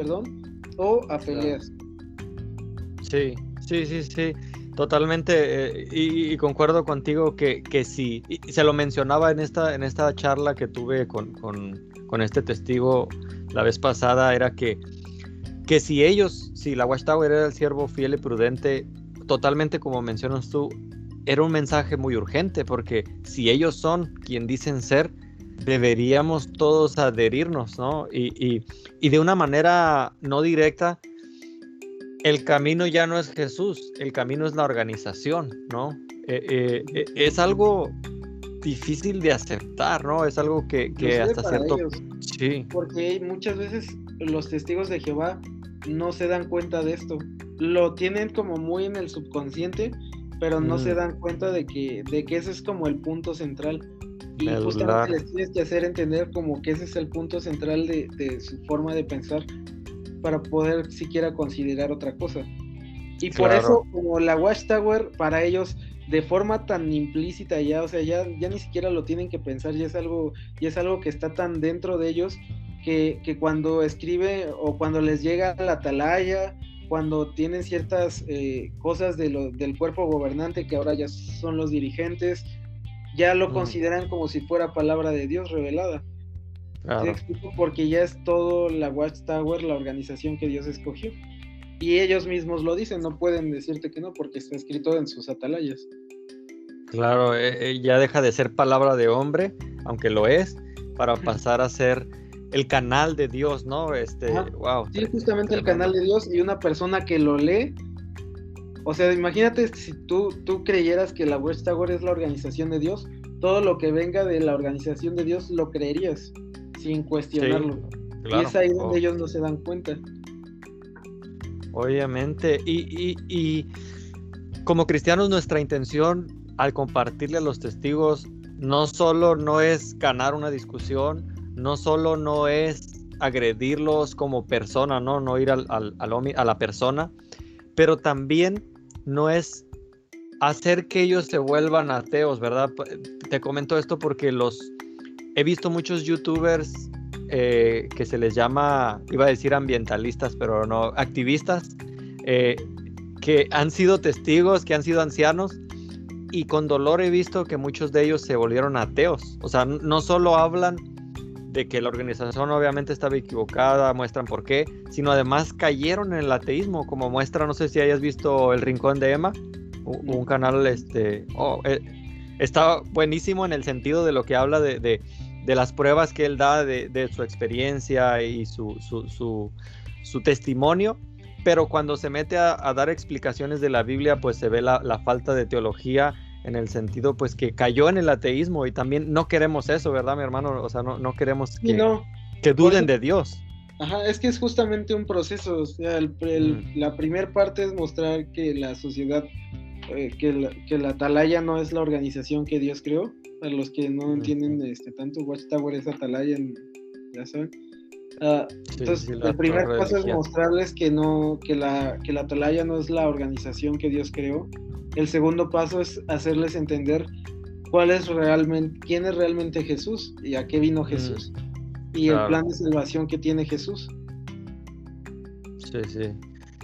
o a peleas. Sí, sí, sí, sí, totalmente, y concuerdo contigo que sí, y se lo mencionaba en esta charla que tuve con este testigo la vez pasada, era que si la Watchtower era el siervo fiel y prudente, totalmente como mencionas tú, era un mensaje muy urgente, porque si ellos son quien dicen ser, deberíamos todos adherirnos, ¿no? Y de una manera no directa, el camino ya no es Jesús, el camino es la organización, ¿no? Es algo difícil de aceptar, ¿no? Es algo que hasta cierto... Ellos, sí. Porque muchas veces los testigos de Jehová no se dan cuenta de esto. Lo tienen como muy en el subconsciente, pero no se dan cuenta de que ese es como el punto central. Y justamente les tienes que hacer entender como que ese es el punto central de su forma de pensar para poder siquiera considerar otra cosa. Y por eso, como la Watchtower, para ellos, de forma tan implícita ya, o sea, ya ni siquiera lo tienen que pensar, ya es algo que está tan dentro de ellos, que cuando escribe o cuando les llega la atalaya, cuando tienen ciertas cosas del cuerpo gobernante, que ahora ya son los dirigentes, ya lo consideran como si fuera palabra de Dios revelada. ¿Sí explico? Porque ya es todo la Watchtower, la organización que Dios escogió. Y ellos mismos lo dicen, no pueden decirte que no, porque está escrito en sus atalayas. Claro, ya deja de ser palabra de hombre, aunque lo es, para pasar a ser el canal de Dios, ¿no? Wow. Sí, justamente el canal de Dios, y una persona que lo lee, o sea, imagínate si tú creyeras que la Watchtower es la organización de Dios, todo lo que venga de la organización de Dios lo creerías, sin cuestionarlo. Sí, claro. Y es ahí donde ellos no se dan cuenta. Obviamente, y como cristianos nuestra intención al compartirle a los testigos no solo no es ganar una discusión, no solo no es agredirlos como persona, no ir a la persona, pero también no es hacer que ellos se vuelvan ateos, ¿verdad? Te comento esto porque he visto muchos youtubers que se les llama, iba a decir ambientalistas, pero no, activistas, que han sido testigos, que han sido ancianos, y con dolor he visto que muchos de ellos se volvieron ateos. O sea, no solo hablan de que la organización obviamente estaba equivocada, muestran por qué, sino además cayeron en el ateísmo, como muestra, no sé si hayas visto El Rincón de Emma, un canal, está buenísimo en el sentido de lo que habla de las pruebas que él da de su experiencia y su testimonio, pero cuando se mete a dar explicaciones de la Biblia, pues se ve la falta de teología, en el sentido pues que cayó en el ateísmo, y también no queremos eso, ¿verdad, mi hermano? O sea, no queremos que duden de Dios. Ajá, es que es justamente un proceso, o sea, la primera parte es mostrar que la sociedad, que la atalaya no es la organización que Dios creó. A los que no entienden tanto, Watchtower es atalaya, ya saben. Entonces, el primer paso es mostrarles que la atalaya no es la organización que Dios creó. El segundo paso es hacerles entender quién es realmente Jesús y a qué vino Jesús, y el plan de salvación que tiene Jesús.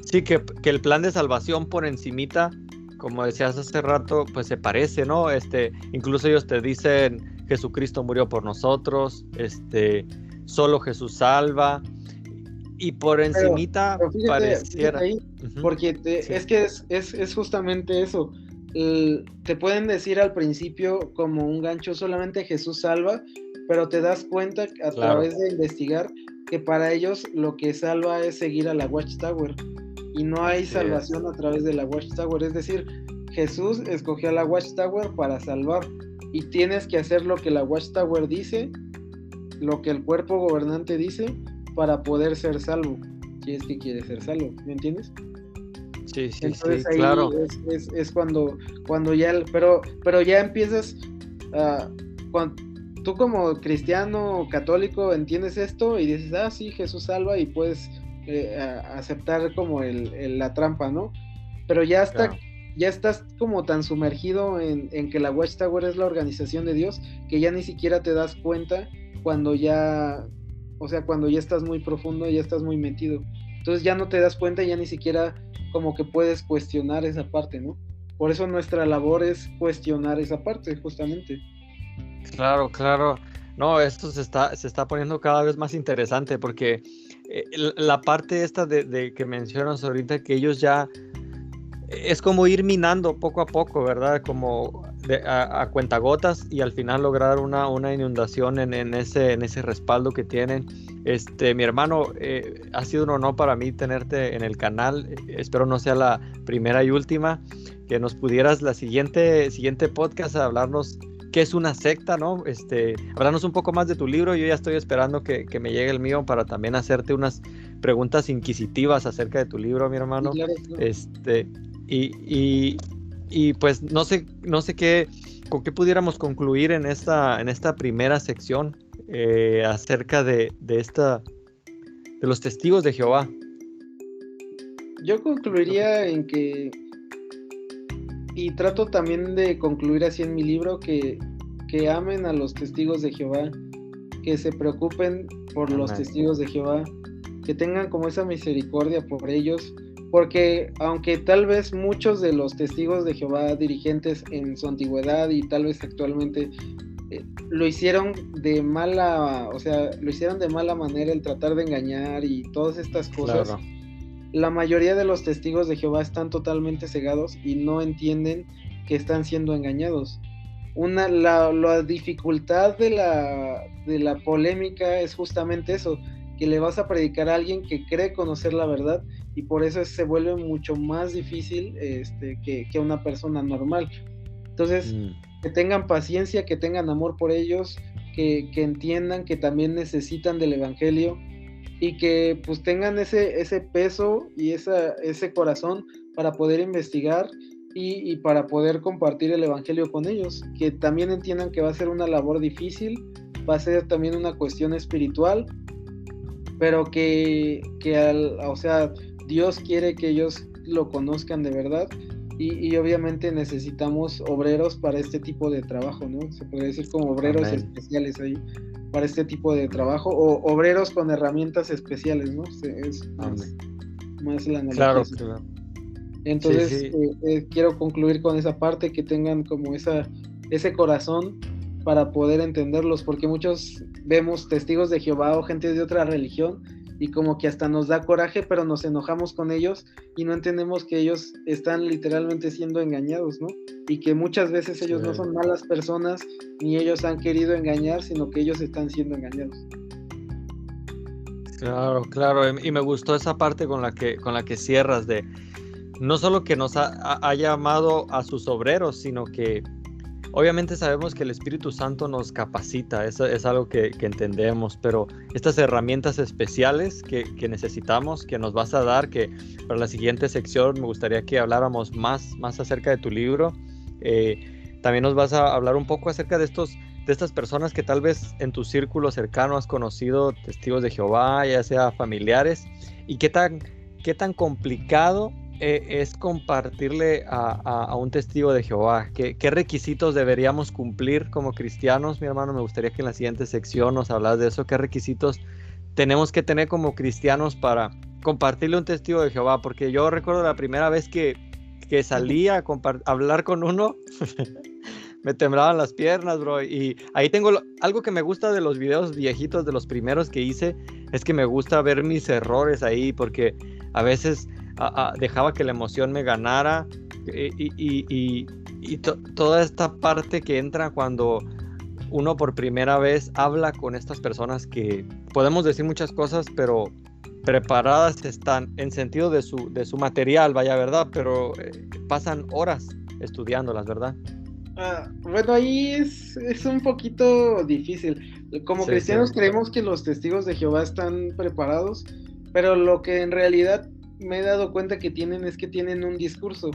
Sí, que el plan de salvación por encimita, como decías hace rato, pues se parece, ¿no? Incluso ellos te dicen, Jesucristo murió por nosotros, solo Jesús salva, y por encimita pero fíjate, pareciera. Fíjate ahí, porque es que es justamente eso. Te pueden decir al principio como un gancho, solamente Jesús salva, pero te das cuenta a través de investigar que para ellos lo que salva es seguir a la Watchtower, y no hay salvación a través de la Watchtower. Es decir, Jesús escogió a la Watchtower para salvar, y tienes que hacer lo que la Watchtower dice, lo que el cuerpo gobernante dice, para poder ser salvo, si es que quieres ser salvo, ¿me entiendes? Sí, entonces ahí claro. Es cuando ya, pero ya empiezas, cuando tú como cristiano católico entiendes esto y dices, sí, Jesús salva, y puedes aceptar como la trampa, ¿no? Pero ya estás como tan sumergido en que la Watchtower es la organización de Dios, que ya ni siquiera te das cuenta cuando ya estás muy profundo, ya estás muy metido. Entonces ya no te das cuenta, ya ni siquiera como que puedes cuestionar esa parte, ¿no? Por eso nuestra labor es cuestionar esa parte, justamente. Claro. No, esto se está poniendo cada vez más interesante, porque la parte esta de que mencionas ahorita, que ellos ya es como ir minando poco a poco, ¿verdad? Como a cuentagotas y al final lograr una inundación en ese respaldo que tienen. Mi hermano, ha sido un honor para mí tenerte en el canal. Espero no sea la primera y última, que nos pudieras la siguiente podcast hablarnos qué es una secta, ¿no? Hablarnos un poco más de tu libro. Yo ya estoy esperando que me llegue el mío para también hacerte unas preguntas inquisitivas acerca de tu libro, mi hermano. Sí, claro. Y pues no sé con qué pudiéramos concluir en esta primera sección acerca de los testigos de Jehová. Yo concluiría en que, y trato también de concluir así en mi libro, que amen a los testigos de Jehová, que se preocupen por Amén. los testigos de Jehová, que tengan como esa misericordia por ellos, porque aunque tal vez muchos de los testigos de Jehová dirigentes en su antigüedad y tal vez actualmente lo hicieron de mala manera, el tratar de engañar y todas estas cosas, Claro. La mayoría de los testigos de Jehová están totalmente cegados y no entienden que están siendo engañados. La dificultad de la polémica es justamente eso, que le vas a predicar a alguien que cree conocer la verdad y por eso se vuelve mucho más difícil que una persona normal. Entonces, que tengan paciencia, que tengan amor por ellos, que entiendan que también necesitan del evangelio y que pues tengan ese peso y ese corazón para poder investigar y para poder compartir el evangelio con ellos, que también entiendan que va a ser una labor difícil, va a ser también una cuestión espiritual, pero que Dios quiere que ellos lo conozcan de verdad y obviamente necesitamos obreros para este tipo de trabajo, ¿no? Se podría decir como obreros Amén. especiales ahí para este tipo de trabajo o obreros con herramientas especiales, ¿no? Es más la analogía. Claro. Entonces, sí. Quiero concluir con esa parte, que tengan como ese corazón para poder entenderlos, porque muchos vemos testigos de Jehová o gente de otra religión y como que hasta nos da coraje, pero nos enojamos con ellos y no entendemos que ellos están literalmente siendo engañados, ¿no? Y que muchas veces ellos no son malas personas, ni ellos han querido engañar, sino que ellos están siendo engañados. Claro, y me gustó esa parte con la que cierras, de no solo que nos ha llamado a sus obreros, sino que obviamente sabemos que el Espíritu Santo nos capacita, es algo que entendemos, pero estas herramientas especiales que necesitamos, que nos vas a dar, que para la siguiente sección me gustaría que habláramos más acerca de tu libro. También nos vas a hablar un poco acerca de estas personas que tal vez en tu círculo cercano has conocido, testigos de Jehová, ya sea familiares, y qué tan complicado es compartirle a un testigo de Jehová. ¿Qué requisitos deberíamos cumplir como cristianos, mi hermano? Me gustaría que en la siguiente sección nos hablas de eso. ¿Qué requisitos tenemos que tener como cristianos para compartirle a un testigo de Jehová? Porque yo recuerdo la primera vez que salí a hablar con uno, me temblaban las piernas, bro. Y ahí tengo algo que me gusta de los videos viejitos, de los primeros que hice, es que me gusta ver mis errores ahí, porque a veces dejaba que la emoción me ganara y toda esta parte que entra cuando uno por primera vez habla con estas personas que podemos decir muchas cosas, pero preparadas están en sentido de su material, vaya, ¿verdad? Pero pasan horas estudiándolas, ¿verdad? Bueno, ahí es un poquito difícil. Como cristianos creemos que los testigos de Jehová están preparados, pero lo que en realidad me he dado cuenta que tienen es que tienen un discurso.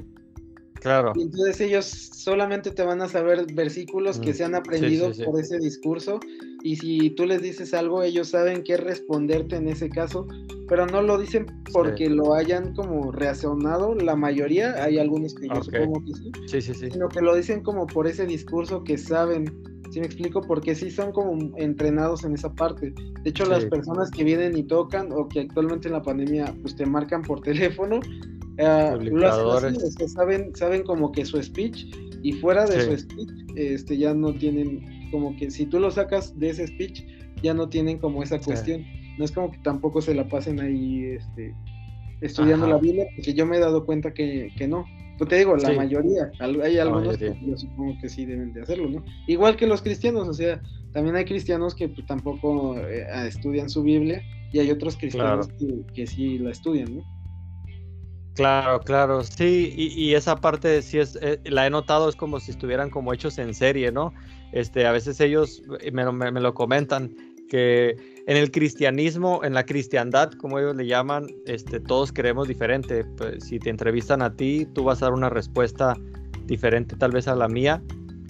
Claro. Y entonces ellos solamente te van a saber versículos que se han aprendido por ese discurso, y si tú les dices algo, ellos saben qué responderte en ese caso, pero no lo dicen porque lo hayan como reaccionado, la mayoría, hay algunos que yo supongo que sí, sino que lo dicen como por ese discurso que saben. ¿Sí me explico? Porque sí son como entrenados en esa parte. De hecho, las personas que vienen y tocan, o que actualmente en la pandemia pues te marcan por teléfono, lo hacen así, o sea, saben como que su speech, y fuera de su speech ya no tienen, como que si tú lo sacas de ese speech, ya no tienen como esa cuestión. No es como que tampoco se la pasen ahí estudiando la Biblia, porque yo me he dado cuenta que no. Pues te digo, la Sí, mayoría, hay la algunos que mayoría. yo supongo que sí deben de hacerlo, ¿no? Igual que los cristianos, o sea, también hay cristianos que pues, tampoco estudian su Biblia y hay otros cristianos Claro. que sí la estudian, ¿no? Claro, claro, sí, y esa parte sí la he notado, es como si estuvieran como hechos en serie, ¿no? A veces ellos me lo comentan, que en el cristianismo, en la cristiandad, como ellos le llaman, todos creemos diferente. Pues, si te entrevistan a ti, tú vas a dar una respuesta diferente tal vez a la mía,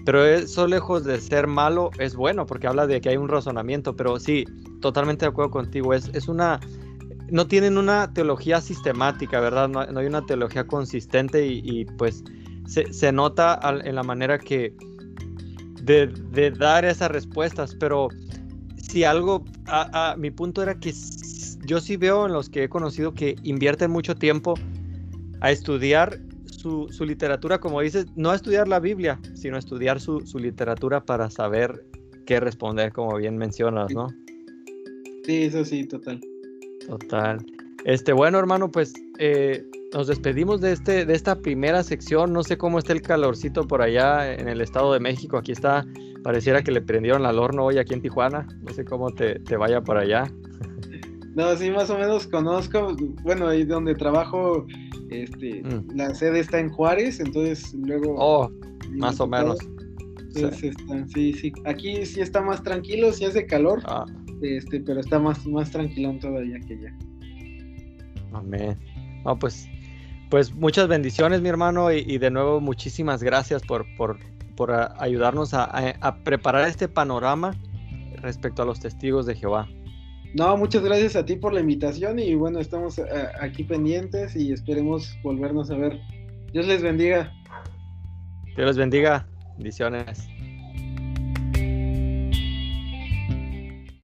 pero eso lejos de ser malo, es bueno, porque habla de que hay un razonamiento, pero sí, totalmente de acuerdo contigo, es una no tienen una teología sistemática, ¿verdad? No hay una teología consistente y pues se nota en la manera que de dar esas respuestas, pero si algo, mi punto era que yo sí veo en los que he conocido que invierten mucho tiempo a estudiar su literatura, como dices, no a estudiar la Biblia, sino a estudiar su literatura para saber qué responder, como bien mencionas, ¿no? Sí, eso sí, total. Total. Bueno, hermano, pues nos despedimos de esta primera sección. No sé cómo está el calorcito por allá en el Estado de México. Aquí está, pareciera que le prendieron al horno hoy aquí en Tijuana. No sé cómo te vaya por allá. No, sí, más o menos conozco, bueno, ahí donde trabajo, Mm. la sede está en Juárez, entonces luego Oh, sí me ha más o tocado. menos. Sí. Entonces, sí, sí, aquí sí está más tranquilo, sí hace calor, Ah, pero está más tranquilón todavía que ya. amén. No, pues muchas bendiciones, mi hermano, y de nuevo muchísimas gracias por ayudarnos a preparar este panorama respecto a los testigos de Jehová. No, muchas gracias a ti por la invitación y bueno, estamos aquí pendientes y esperemos volvernos a ver. Dios les bendiga. Dios les bendiga. Bendiciones.